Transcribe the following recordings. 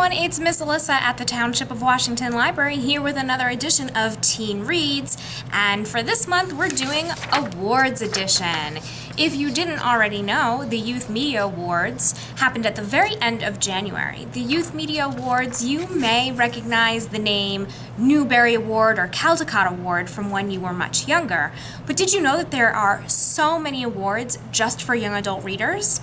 everyone, it's Miss Alyssa at the Township of Washington Library here with another edition of Teen Reads, and for this month we're doing Awards Edition. If you didn't already know, the Youth Media Awards happened at the very end of January. The Youth Media Awards, you may recognize the name Newbery Award or Caldecott Award from when you were much younger, but did you know that there are so many awards just for young adult readers?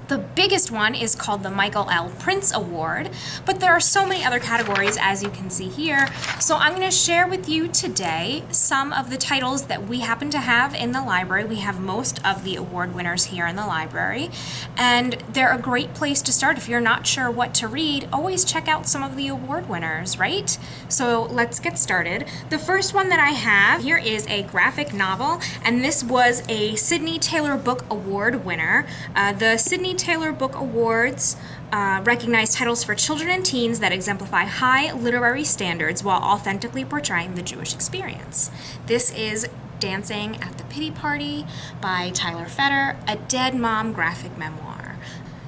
The biggest one is called the Michael L. Prince Award, but there are so many other categories as you can see here. So I'm going to share with you today some of the titles that we happen to have in the library. We have most of the award winners here in the library, and they're a great place to start. If you're not sure what to read, always check out some of the award winners, right? So let's get started. The first one that I have here is a graphic novel, and this was a Sidney Taylor Book Award winner. The Sidney Taylor Book Awards recognize titles for children and teens that exemplify high literary standards while authentically portraying the Jewish experience. This is Dancing at the Pity Party by Tyler Fetter, a dead mom graphic memoir.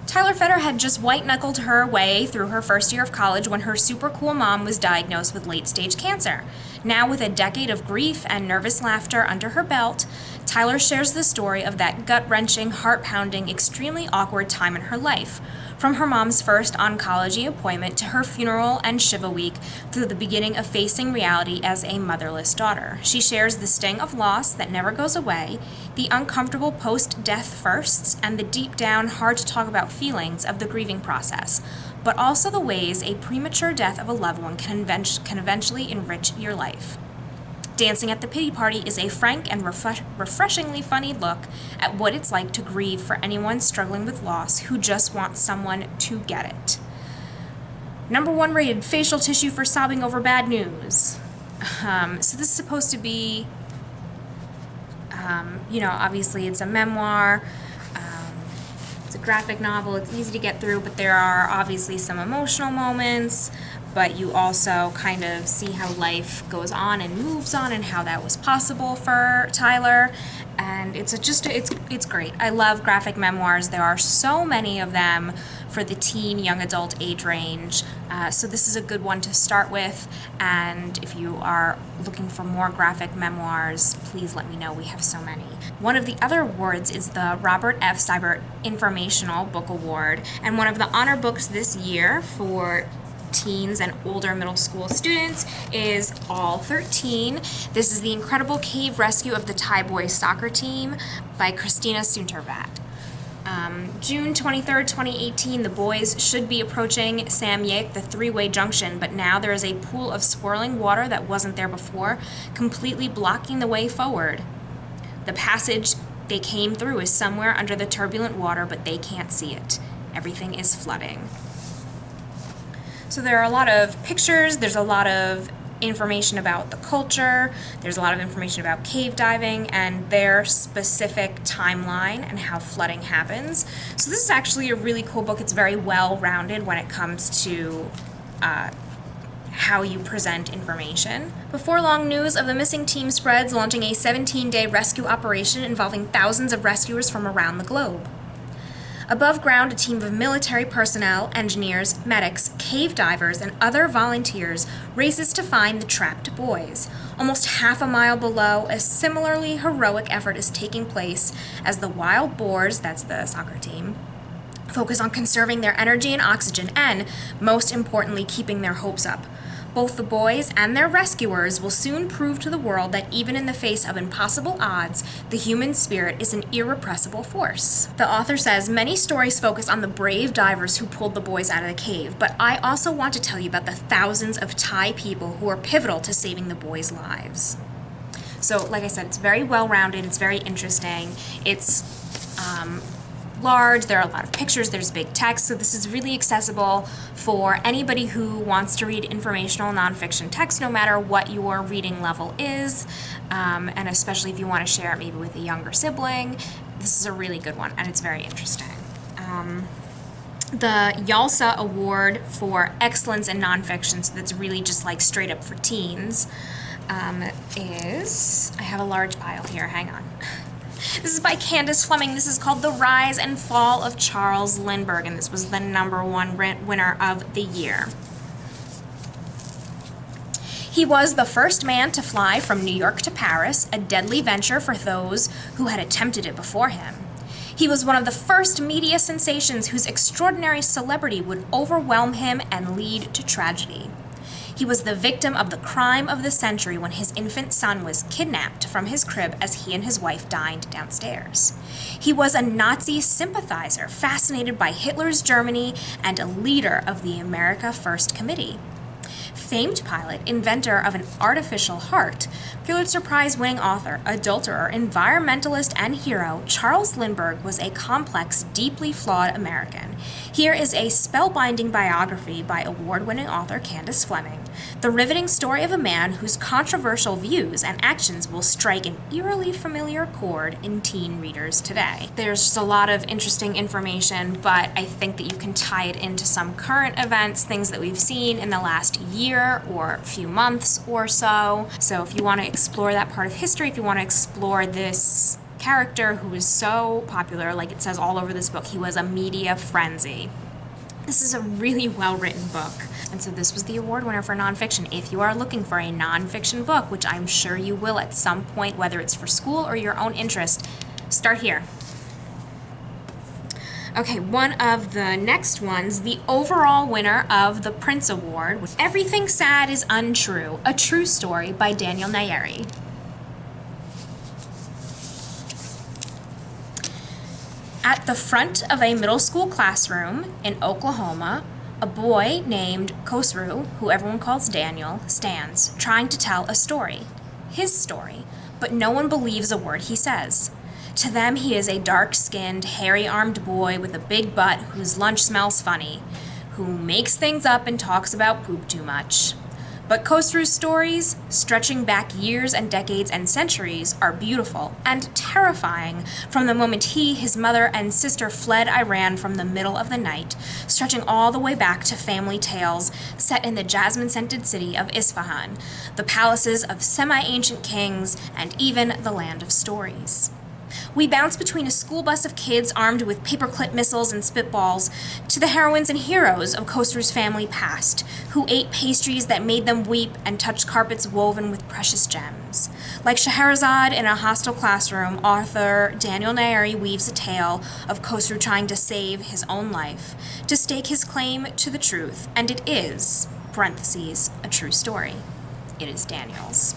Tyler Fetter had just white-knuckled her way through her first year of college when her super cool mom was diagnosed with late-stage cancer. Now, with a decade of grief and nervous laughter under her belt, Tyler shares the story of that gut-wrenching, heart-pounding, extremely awkward time in her life, from her mom's first oncology appointment to her funeral and Shiva Week, through the beginning of facing reality as a motherless daughter. She shares the sting of loss that never goes away, the uncomfortable post-death firsts, and the deep-down, hard-to-talk-about feelings of the grieving process, but also the ways a premature death of a loved one can eventually enrich your life. Dancing at the Pity Party is a frank and refreshingly funny look at what it's like to grieve for anyone struggling with loss who just wants someone to get it. Number 1 rated facial tissue for sobbing over bad news. So this is supposed to be, obviously it's a memoir. It's a graphic novel. It's easy to get through, but there are obviously some emotional moments. But you also kind of see how life goes on and moves on and how that was possible for Tyler. And it's great. I love graphic memoirs. There are so many of them for the teen, young adult age range. So this is a good one to start with. And if you are looking for more graphic memoirs, please let me know. We have so many. One of the other awards is the Robert F. Seibert Informational Book Award. And one of the honor books this year for teens and older middle school students is All 13. This is The Incredible Cave Rescue of the Thai Boys Soccer Team by Christina Suntervat. June 23rd, 2018, the boys should be approaching Sam Yek, the three-way junction, but now there is a pool of swirling water that wasn't there before, completely blocking the way forward. The passage they came through is somewhere under the turbulent water, but they can't see it. Everything is flooding. So there are a lot of pictures, there's a lot of information about the culture, there's a lot of information about cave diving and their specific timeline and how flooding happens. So this is actually a really cool book. It's very well-rounded when it comes to how you present information. Before long, news of the missing team spreads, launching a 17-day rescue operation involving thousands of rescuers from around the globe. Above ground, a team of military personnel, engineers, medics, cave divers, and other volunteers races to find the trapped boys. Almost half a mile below, a similarly heroic effort is taking place as the wild boars, that's the soccer team, focus on conserving their energy and oxygen and, most importantly, keeping their hopes up. Both the boys and their rescuers will soon prove to the world that even in the face of impossible odds, the human spirit is an irrepressible force. The author says, many stories focus on the brave divers who pulled the boys out of the cave, but I also want to tell you about the thousands of Thai people who are pivotal to saving the boys' lives. So, like I said, it's very well-rounded, it's very interesting, it's large, there are a lot of pictures, there's big text, so this is really accessible for anybody who wants to read informational nonfiction text, no matter what your reading level is, and especially if you want to share it maybe with a younger sibling. This is a really good one, and it's very interesting. The Yalsa Award for Excellence in Nonfiction, so that's really just like straight up for teens, is, I have a large pile here, hang on. This is by Candace Fleming. This is called The Rise and Fall of Charles Lindbergh, and this was the #1 winner of the year. He was the first man to fly from New York to Paris, a deadly venture for those who had attempted it before him. He was one of the first media sensations whose extraordinary celebrity would overwhelm him and lead to tragedy. He was the victim of the crime of the century when his infant son was kidnapped from his crib as he and his wife dined downstairs. He was a Nazi sympathizer, fascinated by Hitler's Germany and a leader of the America First Committee. Famed pilot, inventor of an artificial heart, Pulitzer Prize-winning author, adulterer, environmentalist, and hero, Charles Lindbergh was a complex, deeply flawed American. Here is a spellbinding biography by award-winning author Candace Fleming, the riveting story of a man whose controversial views and actions will strike an eerily familiar chord in teen readers today. There's just a lot of interesting information, but I think that you can tie it into some current events, things that we've seen in the last year or few months or so. So if you want to explore that part of history, if you want to explore this character who is so popular, like it says all over this book, he was a media frenzy. This is a really well-written book. And so this was the award winner for nonfiction. If you are looking for a nonfiction book, which I'm sure you will at some point, whether it's for school or your own interest, start here. Okay, one of the next ones, the overall winner of the Prince Award was Everything Sad is Untrue, a True Story by Daniel Nayeri. At the front of a middle school classroom in Oklahoma, a boy named Khosrow, who everyone calls Daniel, stands, trying to tell a story. His story, but no one believes a word he says. To them, he is a dark-skinned, hairy-armed boy with a big butt whose lunch smells funny, who makes things up and talks about poop too much. But Khosrow's stories, stretching back years and decades and centuries, are beautiful and terrifying from the moment he, his mother, and sister fled Iran from the middle of the night, stretching all the way back to family tales set in the jasmine-scented city of Isfahan, the palaces of semi-ancient kings, and even the land of stories. We bounce between a school bus of kids armed with paperclip missiles and spitballs to the heroines and heroes of Khosrow's family past, who ate pastries that made them weep and touched carpets woven with precious gems. Like Scheherazade in a hostile classroom, author Daniel Nayeri weaves a tale of Khosrow trying to save his own life, to stake his claim to the truth, and it is, parentheses, a true story. It is Daniel's.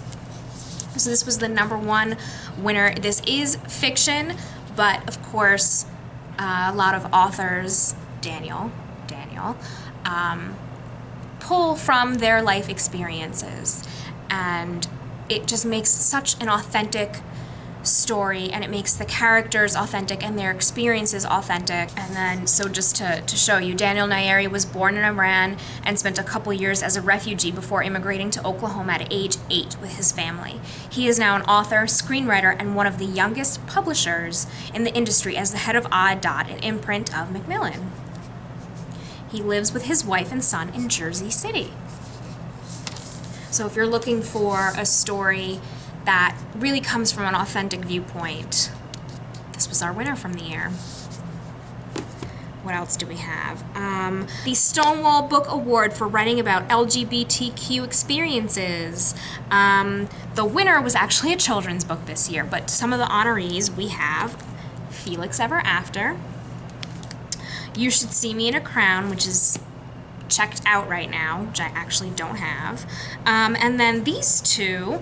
So this was the #1 winner. This is fiction, but of course, a lot of authors, Daniel, pull from their life experiences, and it just makes such an authentic story, and it makes the characters authentic and their experiences authentic. And then, so just to show you, Daniel Nayeri was born in Iran and spent a couple years as a refugee before immigrating to Oklahoma at age 8 with his family. He is now an author, screenwriter, and one of the youngest publishers in the industry as the head of Odd Dot, an imprint of Macmillan. He lives with his wife and son in Jersey City. So if you're looking for a story that really comes from an authentic viewpoint, this was our winner from the year. What else do we have? The Stonewall Book Award for writing about LGBTQ experiences. The winner was actually a children's book this year, but some of the honorees we have Felix Ever After, You Should See Me in a Crown, which is checked out right now, which I actually don't have. And then these two,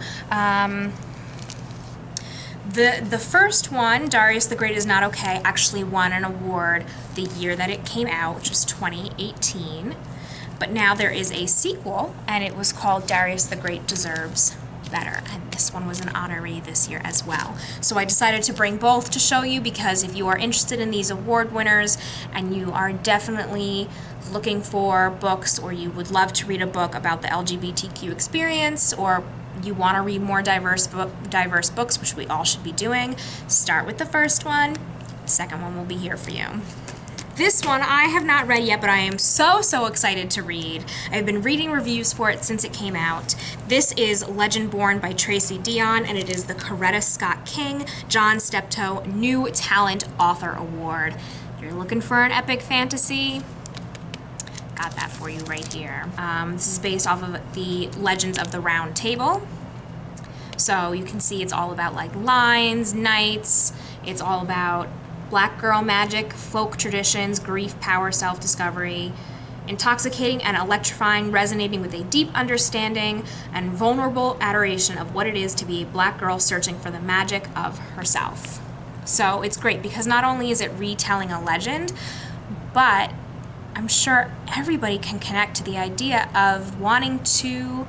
the first one, Darius the Great Is Not Okay, actually won an award the year that it came out, which was 2018. But now there is a sequel, and it was called Darius the Great Deserves Better, and this one was an honoree this year as well. So I decided to bring both to show you, because if you are interested in these award winners and you are definitely looking for books, or you would love to read a book about the LGBTQ experience, or you want to read more diverse books, which we all should be doing, start with the first one. The second one will be here for you. This one I have not read yet, but I am so excited to read. I've been reading reviews for it since it came out. This is Legend Born by Tracy Deonn, and it is the Coretta Scott King John Steptoe New Talent Author Award. If you're looking for an epic fantasy, got that for you right here. This is based off of the Legends of the Round Table. So you can see it's all about like lines, knights, it's all about black girl magic, folk traditions, grief, power, self-discovery, intoxicating and electrifying, resonating with a deep understanding and vulnerable adoration of what it is to be a black girl searching for the magic of herself. So it's great because not only is it retelling a legend, but I'm sure everybody can connect to the idea of wanting to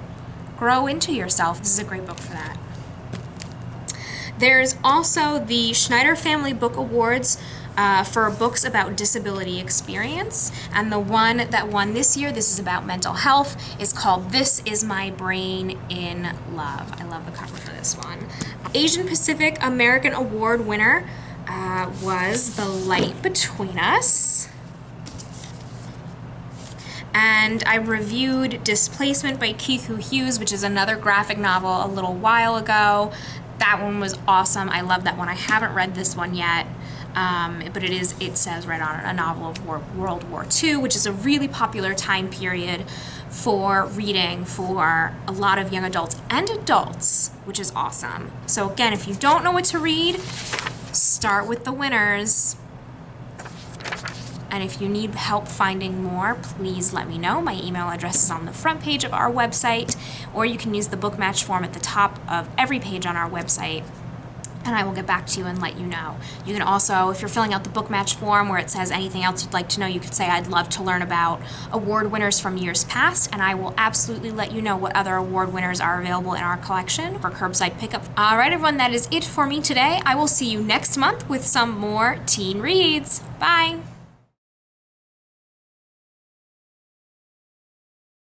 grow into yourself. This is a great book for that. There's also the Schneider Family Book Awards for books about disability experience, and the one that won this year, this is about mental health, is called This Is My Brain in Love. I love the cover for this one. Asian Pacific American Award winner was The Light Between Us. And I reviewed Displacement by Keith Hughes, which is another graphic novel a little while ago. That one was awesome. I love that one. I haven't read this one yet, but it says right on it, a novel of World War II, which is a really popular time period for reading for a lot of young adults and adults, which is awesome. So again, if you don't know what to read, start with the winners. And if you need help finding more, please let me know. My email address is on the front page of our website, or you can use the book match form at the top of every page on our website, and I will get back to you and let you know. You can also, if you're filling out the book match form where it says anything else you'd like to know, you could say, I'd love to learn about award winners from years past, and I will absolutely let you know what other award winners are available in our collection for curbside pickup. All right, everyone, that is it for me today. I will see you next month with some more teen reads. Bye.